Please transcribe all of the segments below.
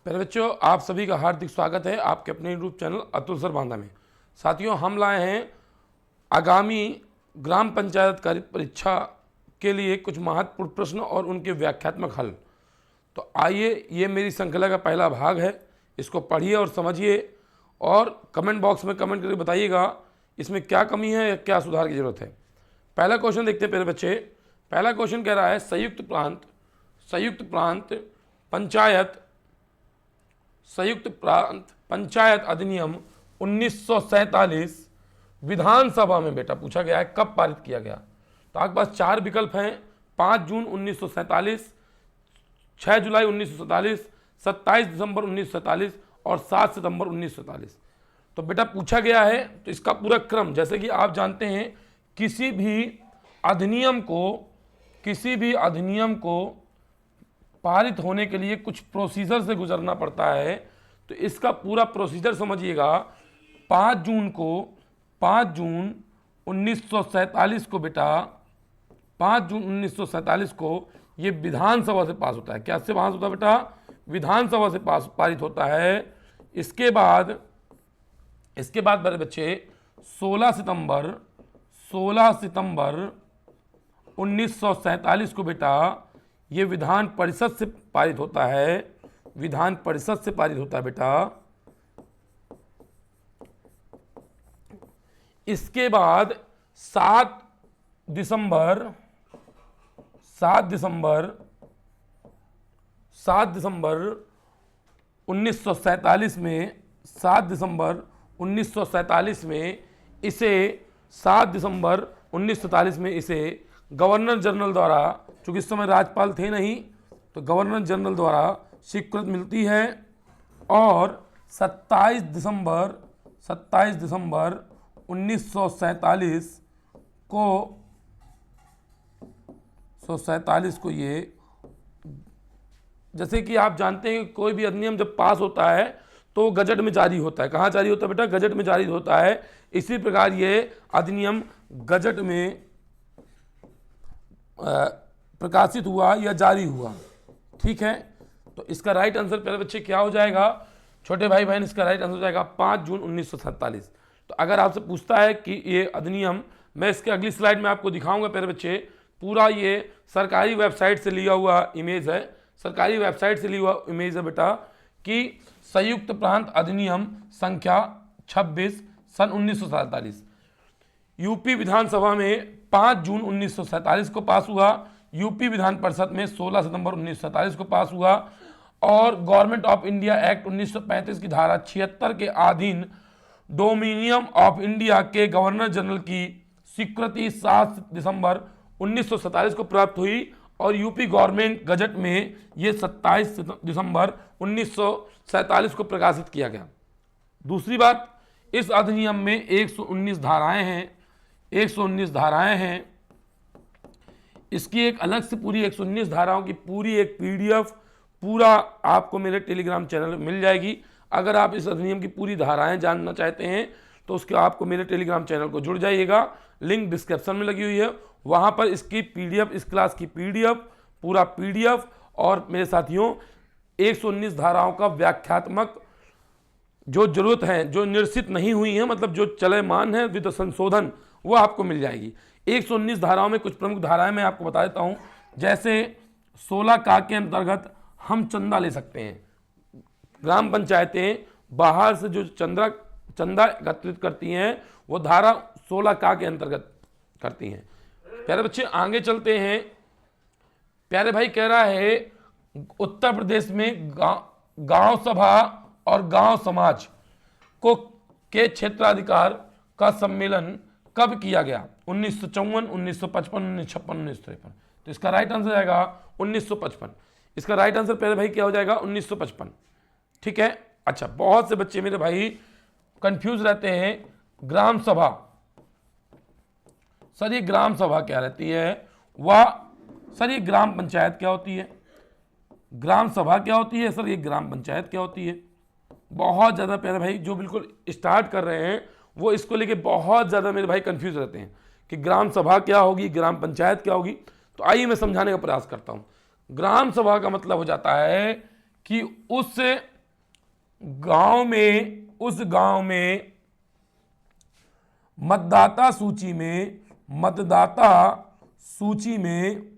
प्यारे बच्चों, आप सभी का हार्दिक स्वागत है आपके अपने यूट्यूब चैनल अतुल सर बांधा में। साथियों, हम लाए हैं आगामी ग्राम पंचायत कार्य परीक्षा के लिए कुछ महत्वपूर्ण प्रश्न और उनके व्याख्यात्मक हल। तो आइए, ये मेरी श्रृंखला का पहला भाग है, इसको पढ़िए और समझिए और कमेंट बॉक्स में कमेंट करके बताइएगा इसमें क्या कमी है या क्या सुधार की जरूरत है। पहला क्वेश्चन देखते हैं प्यारे बच्चे। पहला क्वेश्चन कह रहा है संयुक्त प्रांत पंचायत अधिनियम 1947 विधानसभा में बेटा पूछा गया है, कब पारित किया गया। तो आपके पास चार विकल्प हैं: 5 जून 1947, 6 जुलाई 1947, 27 दिसंबर 1947 और 7 सितंबर 1947। तो बेटा पूछा गया है तो इसका पूरा क्रम, जैसे कि आप जानते हैं किसी भी अधिनियम को पारित होने के लिए कुछ प्रोसीजर से गुजरना पड़ता है। तो इसका पूरा प्रोसीजर समझिएगा। 5 जून 1947 को बेटा 5 जून 1947 को ये विधानसभा से पास होता है। क्या से पास होता है बेटा? विधानसभा से पारित होता है। इसके बाद मेरे बच्चे 16 सितंबर 1947 को बेटा ये विधान परिषद से पारित होता है। बेटा इसके बाद 7 दिसंबर 1947 में 7 दिसंबर 1947 में इसे 7 दिसंबर 1947 में इसे गवर्नर जनरल द्वारा, चूंकि इस समय राज्यपाल थे नहीं, तो गवर्नर जनरल द्वारा स्वीकृति मिलती है। और 27 दिसंबर 1947 को ये, जैसे कि आप जानते हैं कोई भी अधिनियम जब पास होता है तो गजट में जारी होता है। कहाँ जारी होता है बेटा? गजट में जारी होता है। इसी प्रकार ये अधिनियम गजट में प्रकाशित हुआ या जारी हुआ। ठीक है, तो इसका राइट आंसर प्यारे बच्चे क्या हो जाएगा छोटे भाई बहन? इसका राइट आंसर हो जाएगा 5 जून 1947। तो अगर आपसे पूछता है कि ये अधिनियम, मैं इसके अगली स्लाइड में आपको दिखाऊंगा प्यारे बच्चे, पूरा ये सरकारी वेबसाइट से लिया हुआ इमेज है। बेटा कि संयुक्त प्रांत अधिनियम संख्या 26 सन 1947 यूपी विधानसभा में 5 जून 1947 को पास हुआ। यूपी विधान परिषद में 16 सितंबर 1947 को पास हुआ। और गवर्नमेंट ऑफ इंडिया एक्ट 1935 की धारा 76 के अधीन डोमिनियन ऑफ इंडिया के गवर्नर जनरल की स्वीकृति 7 दिसंबर 1947 को प्राप्त हुई। और यूपी गवर्नमेंट गजट में ये 27 दिसंबर 1947 को प्रकाशित किया गया। दूसरी बात, इस अधिनियम में 119 धाराएं हैं। इसकी एक अलग से पूरी 119 धाराओं की पूरी एक पीडीएफ पूरा आपको मेरे टेलीग्राम चैनल में मिल जाएगी। अगर आप इस अधिनियम की पूरी धाराएं जानना चाहते हैं तो उसके आपको मेरे टेलीग्राम चैनल को जुड़ जाइएगा, लिंक डिस्क्रिप्शन में लगी हुई है। वहां पर इसकी पीडीएफ, इस क्लास की पीडीएफ, पूरा पीडीएफ और मेरे साथियों 119 धाराओं का व्याख्यात्मक जो जरूरत है, जो निर्सित नहीं हुई है, मतलब जो चलमान है विद संशोधन, वो आपको मिल जाएगी। 119 धाराओं में कुछ प्रमुख धाराएं मैं आपको बता देता हूं। जैसे 16 का के अंतर्गत हम चंदा ले सकते हैं। ग्राम पंचायतें बाहर से जो चंदा एकत्रित करती हैं वो धारा 16 का के अंतर्गत करती हैं। प्यारे बच्चे आगे चलते हैं। प्यारे भाई कह रहा है उत्तर प्रदेश में गांव सभा और गांव समाज को के क्षेत्राधिकार का सम्मेलन कब किया गया? 1954, 1955, 1956, 1953। तो इसका राइट आंसर जाएगा 1955। इसका राइट आंसर प्यारे भाई क्या हो जाएगा? 1955। ठीक है। अच्छा, बहुत से बच्चे मेरे भाई कंफ्यूज रहते हैं। ग्राम सभा, सर ये ग्राम सभा क्या रहती है? सर ये ग्राम पंचायत क्या होती है? ग्राम सभा क्या होती है? सर ये ग्राम पंचायत क्या होती है? बहुत ज़्यादा प्यारे भाई जो बिल्कुल स्टार्ट कर रहे हैं वो इसको लेके बहुत ज़्यादा मेरे भाई कंफ्यूज रहते हैं कि ग्राम सभा क्या होगी, ग्राम पंचायत क्या होगी। तो आइए मैं समझाने का प्रयास करता हूँ। ग्राम सभा का मतलब हो जाता है कि उस गांव में, उस गांव में मतदाता सूची में, मतदाता सूची में,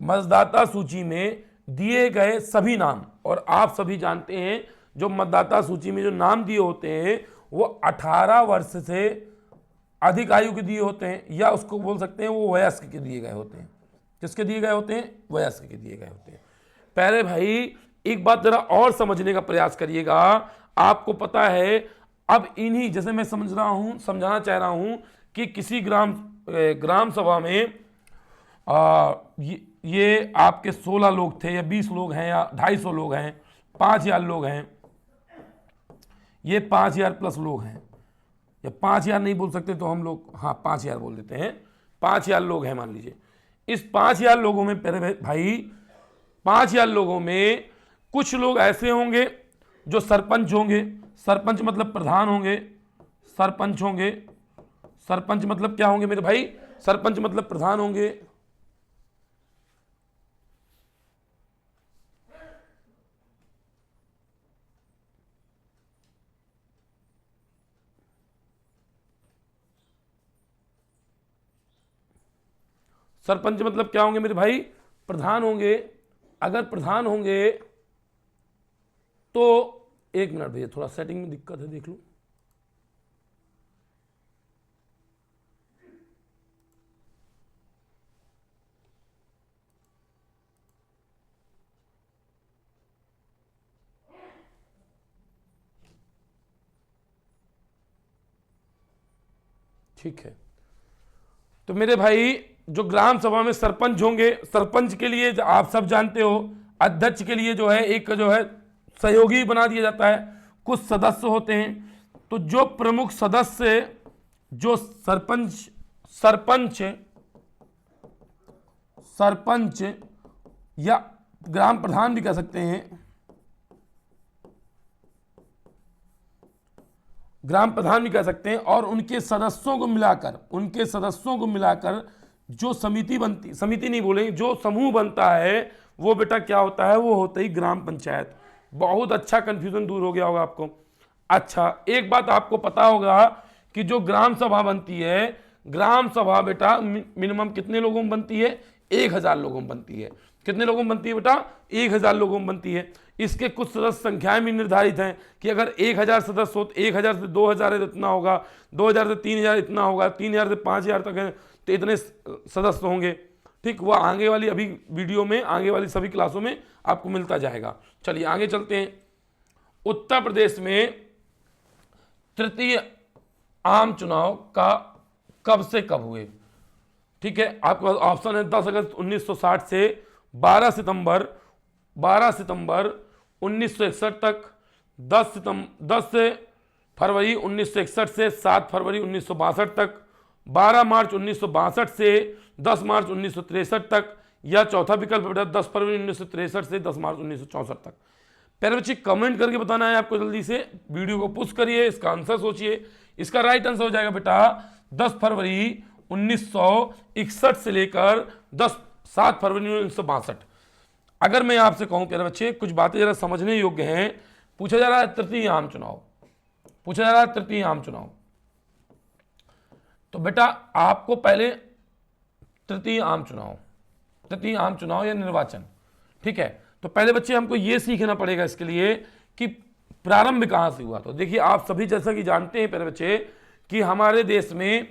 मतदाता सूची में दिए गए सभी नाम, और आप सभी जानते हैं जो मतदाता सूची में जो नाम दिए होते हैं वो 18 वर्ष से अधिक आयु के दिए होते हैं, या उसको बोल सकते हैं वो वयस्क के दिए गए होते हैं। किसके दिए गए होते हैं? वयस्क के दिए गए होते हैं। पहले भाई एक बात जरा और समझने का प्रयास करिएगा। आपको पता है अब इन्हीं, जैसे मैं समझाना चाह रहा हूं कि किसी ग्राम सभा में ये आपके 16 लोग थे, या 20 लोग हैं, या 250 लोग हैं, 5000 लोग हैं, ये 5000 प्लस लोग हैं, या 5000 नहीं बोल सकते तो हम लोग 5000 बोल देते हैं। 5000 लोग हैं मान लीजिए। इस 5000 लोगों में पहले भाई 5000 लोगों में कुछ लोग ऐसे होंगे जो सरपंच होंगे। सरपंच मतलब प्रधान होंगे, सरपंच होंगे। सरपंच मतलब क्या होंगे मेरे भाई? सरपंच मतलब प्रधान होंगे। सरपंच मतलब क्या होंगे मेरे भाई? प्रधान होंगे। अगर प्रधान होंगे तो एक मिनट भैया, थोड़ा सेटिंग में दिक्कत है, देख लो। ठीक है, तो मेरे भाई जो ग्राम सभा में सरपंच होंगे, सरपंच के लिए आप सब जानते हो अध्यक्ष के लिए जो है एक जो है सहयोगी बना दिया जाता है, कुछ सदस्य होते हैं। तो जो प्रमुख सदस्य, जो सरपंच या ग्राम प्रधान भी कह सकते हैं, ग्राम प्रधान भी कह सकते हैं, और उनके सदस्यों को मिलाकर जो समिति नहीं बोलेंगे, जो समूह बनता है वो बेटा क्या होता है? वो होता ही ग्राम पंचायत। बहुत अच्छा कंफ्यूजन दूर हो गया होगा आपको। अच्छा, एक बात आपको पता होगा कि जो ग्राम सभा बनती है, ग्राम सभा बेटा मिनिमम कितने लोगों में बनती है? 1000 लोगों में बनती है। कितने लोगों में बनती है बेटा? 1000 लोगों में बनती है। इसके कुछ सदस्य संख्याएं भी निर्धारित हैं कि अगर 1000 सदस्य हो तो 1000 से 2000 इतना होगा, 2000 से 3000 इतना होगा, 3000 से 5000 तक है तो इतने सदस्य होंगे। ठीक, वह आगे वाली अभी वीडियो में, आगे वाली सभी क्लासों में आपको मिलता जाएगा। चलिए आगे चलते हैं। उत्तर प्रदेश में तृतीय आम चुनाव का कब से कब हुए? ठीक है, आपके पास ऑप्शन है 10 अगस्त 1960 से 12 सितंबर 1961 तक, 10 फरवरी 1961 से 7 फरवरी 1962 तक, 12 मार्च 1962 से 10 मार्च 1963 तक, या चौथा विकल्प बेटा 10 फरवरी 1963 से 10 मार्च 1964 तक। पहले बच्चे कमेंट करके बताना है आपको, जल्दी से वीडियो को पुश करिए, इसका आंसर सोचिए। इसका राइट आंसर हो जाएगा बेटा 10 फरवरी 1961 से लेकर 7 फरवरी 1962। अगर मैं आपसे कहूं प्यारे बच्चे, कुछ बातें जरा समझने योग्य हैं। पूछा जा रहा है तृतीय आम चुनाव, तो बेटा आपको पहले तृतीय आम चुनाव या निर्वाचन, ठीक है, तो पहले बच्चे हमको यह सीखना पड़ेगा इसके लिए कि प्रारंभ कहां से हुआ। तो देखिए आप सभी जैसा कि जानते हैं प्यारे बच्चे कि हमारे देश में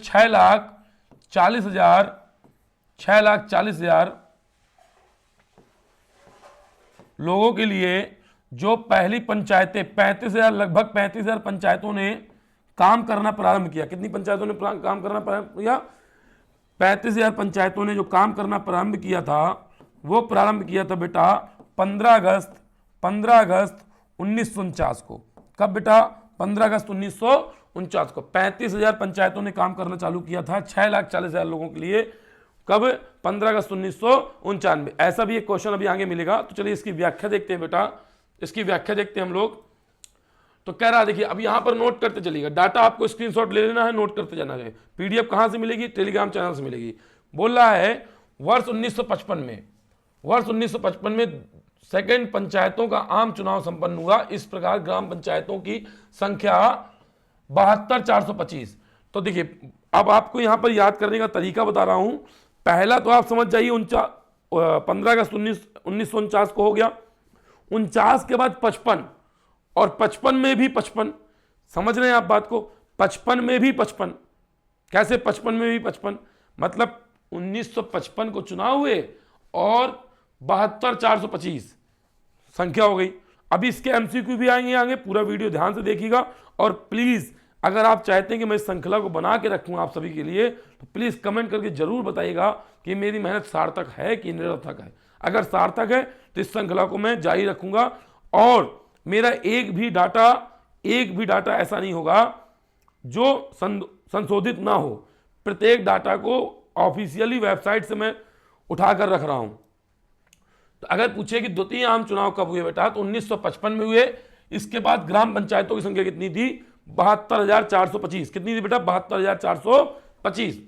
6,40,000 लोगों के लिए जो पहली पंचायतें 35,000, लगभग 35,000 पंचायतों ने काम करना प्रारंभ किया। कितनी पंचायतों ने काम करना प्रारंभ किया? 35,000 पंचायतों ने जो काम करना प्रारंभ किया था वो प्रारंभ किया था बेटा 15 अगस्त 1949 को। कब बेटा? 15 अगस्त 1949 को 35,000 पंचायतों ने काम करना चालू किया था 6,40,000 लोगों के लिए। कब? 15 अगस्त 1999। ऐसा भी एक क्वेश्चन अभी आगे मिलेगा, तो चलिए इसकी व्याख्या देखते हैं बेटा, इसकी व्याख्या देखते हैं हम लोग। तो कह रहा देखिए, अब यहां पर नोट करते चलिएगा, डाटा आपको स्क्रीनशॉट ले लेना है, नोट करते जाना है। पीडीएफ कहां से मिलेगी? टेलीग्राम चैनल से मिलेगी। बोल रहा है वर्ष 1955 में, वर्ष 1955 में सेकंड पंचायतों का आम चुनाव संपन्न हुआ। इस प्रकार ग्राम पंचायतों की संख्या 72,425। तो देखिए अब आपको यहां पर याद करने का तरीका बता रहा हूं। पहला तो आप समझ जाइए 15 अगस्त 1949 को हो गया। 49 के बाद 55, और 55 में भी 55, समझ रहे हैं आप बात को, 55 में भी 55, कैसे 55 में भी 55, मतलब 1955 को चुनाव हुए और 72,425 संख्या हो गई। अभी इसके एमसीक्यू भी आएंगे आगे, पूरा वीडियो ध्यान से देखिएगा। और प्लीज अगर आप चाहते हैं कि मैं इस श्रृंखला को बना के रखूं आप सभी के लिए, तो प्लीज कमेंट करके जरूर बताइएगा कि मेरी मेहनत सार्थक है कि निरर्थक है। अगर सार्थक है तो इस श्रृंखला को मैं जारी रखूंगा, और मेरा एक भी डाटा ऐसा नहीं होगा जो संशोधित ना हो। प्रत्येक डाटा को ऑफिशियली वेबसाइट से मैं उठाकर रख रहा हूं। तो अगर पूछे कि द्वितीय आम चुनाव कब हुए बेटा, तो 1955 में हुए। इसके बाद ग्राम पंचायतों की संख्या कितनी थी? 72,425। कितनी थी बेटा? 72,425।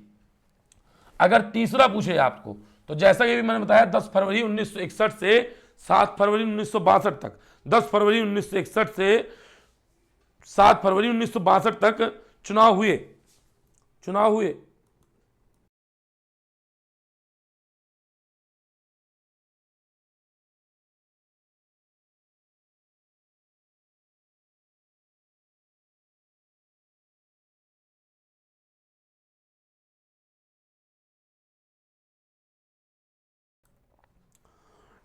अगर तीसरा पूछे आपको, तो जैसा कि मैंने बताया 10 फरवरी 1961 से 7 फरवरी 1962 तक, 10 फरवरी 1961 से 7 फरवरी 1962 तक चुनाव हुए।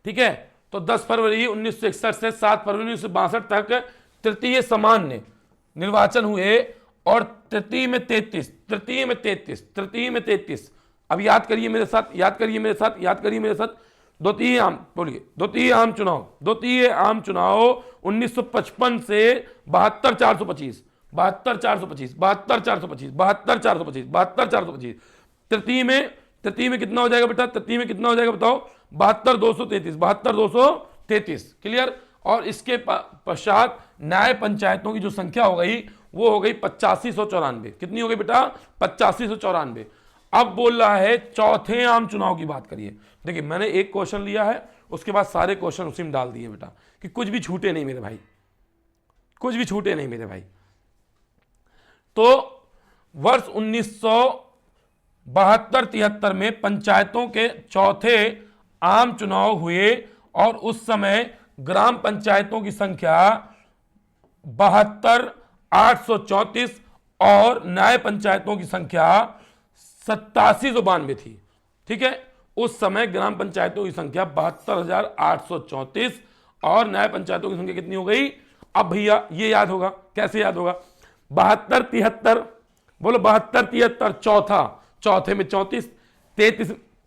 ठीक है, तो 10 फरवरी 1961 से 7 फरवरी 1962 तक तृतीय सामान्य निर्वाचन हुए, और तृतीय में 33। अब याद करिए मेरे साथ, द्वितीय आम बोलिए, द्वितीय आम चुनाव 1955 से 72,425। तृतीय में कितना हो जाएगा बेटा? बताओ? 72,233। क्लियर? और इसके पश्चात न्याय पंचायतों की जो संख्या हो गई वो हो गई 85,194। कितनी हो गई बेटा? 85,194। अब बोल रहा है चौथे आम चुनाव की बात करिए। देखिए मैंने एक क्वेश्चन लिया है, उसके बाद सारे क्वेश्चन उसी में डाल दिए बेटा, कि कुछ भी छूटे नहीं मेरे भाई, तो वर्ष 1972-73 में पंचायतों के चौथे आम चुनाव हुए, और उस समय ग्राम पंचायतों की संख्या 72,834 और न्याय पंचायतों की संख्या 87,192 थी। ठीक है, उस समय ग्राम पंचायतों की संख्या 72,834 और न्याय पंचायतों की संख्या कितनी हो गई? अब भैया ये याद होगा, कैसे याद होगा? 72-73, बोलो 72-73, चौथे में 34,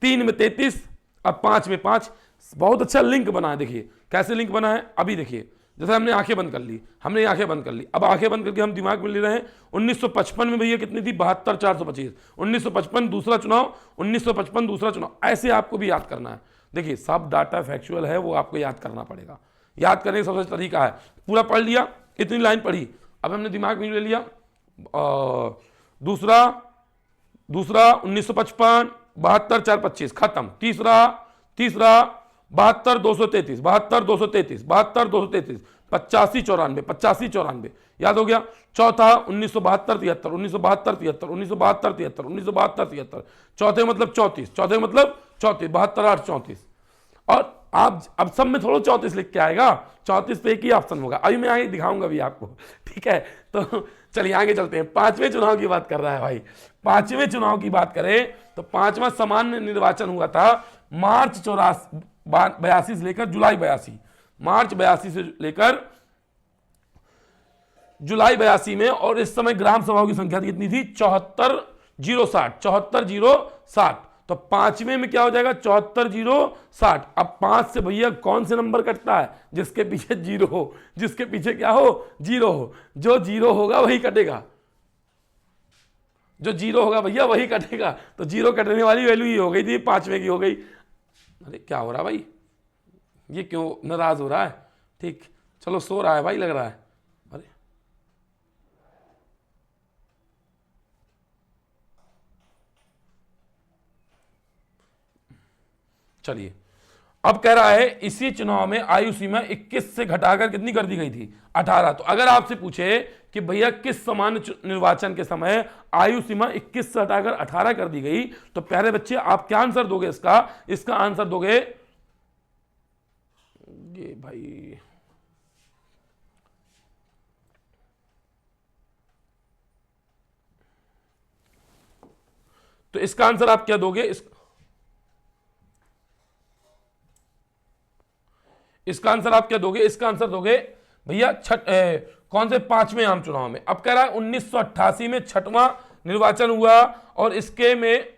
3 में 33 और 5 में 5। बहुत अच्छा लिंक बना है। देखिए कैसे लिंक बना है, अभी देखिए। जैसे हमने आंखें बंद कर ली, अब आंखें बंद करके हम दिमाग में ले रहे हैं 1955 में भैया कितनी थी? 72,425। 1955 दूसरा चुनाव, 1955 दूसरा चुनाव, ऐसे आपको भी याद करना है। देखिए सब डाटा फैक्चुअल है, वो आपको याद करना पड़ेगा। याद करने का सबसे तरीका है, पूरा पढ़ लिया, इतनी लाइन पढ़ी, अब हमने दिमाग में ले लिया। दूसरा 1955, 72,425 खत्म। तीसरा 72,233, 85,94, याद हो गया। चौथा 1972-73, चौथे मतलब 34, 72,834। और आप अब सब में थोड़ा 34 लिख के आएगा, 34 पे एक ही ऑप्शन होगा। अभी मैं आगे दिखाऊंगा भी आपको। ठीक है, तो चलिए आगे चलते हैं। पांचवें चुनाव की बात कर रहा है भाई। पांचवें चुनाव की बात करें तो पांचवा सामान्य निर्वाचन हुआ था मार्च 82 से लेकर जुलाई 82, मार्च 82 से लेकर जुलाई 82 में। और इस समय ग्राम सभाओं की संख्या कितनी थी? 74,060। तो पांचवें में क्या हो जाएगा? 74,060। अब 5 से भैया कौन से नंबर कटता है? जिसके पीछे जीरो हो, जिसके पीछे क्या हो? जीरो हो। जो जीरो होगा वही कटेगा, जो जीरो होगा भैया वही कटेगा। तो जीरो कटने वाली वैल्यू ही हो गई थी, पांचवें की हो गई। अरे क्या हो रहा भाई, ये क्यों नाराज हो रहा है? ठीक, चलो सो रहा है भाई, लग रहा है। अरे चलिए अब कह रहा है इसी चुनाव में आयु सीमा 21 से घटाकर कितनी कर दी गई थी, 18। तो अगर आपसे पूछे कि भैया किस सामान्य निर्वाचन के समय आयु सीमा 21 से हटाकर 18 कर दी गई, तो प्यारे बच्चे आप क्या आंसर दोगे इसका आंसर दोगे ये भाई, तो इसका आंसर आप क्या दोगे, इसका आंसर आप क्या दोगे, इसका आंसर दोगे भैया कौन से 5वें आम चुनाव में। अब कह रहा है 1988 में 6वां निर्वाचन हुआ और इसके में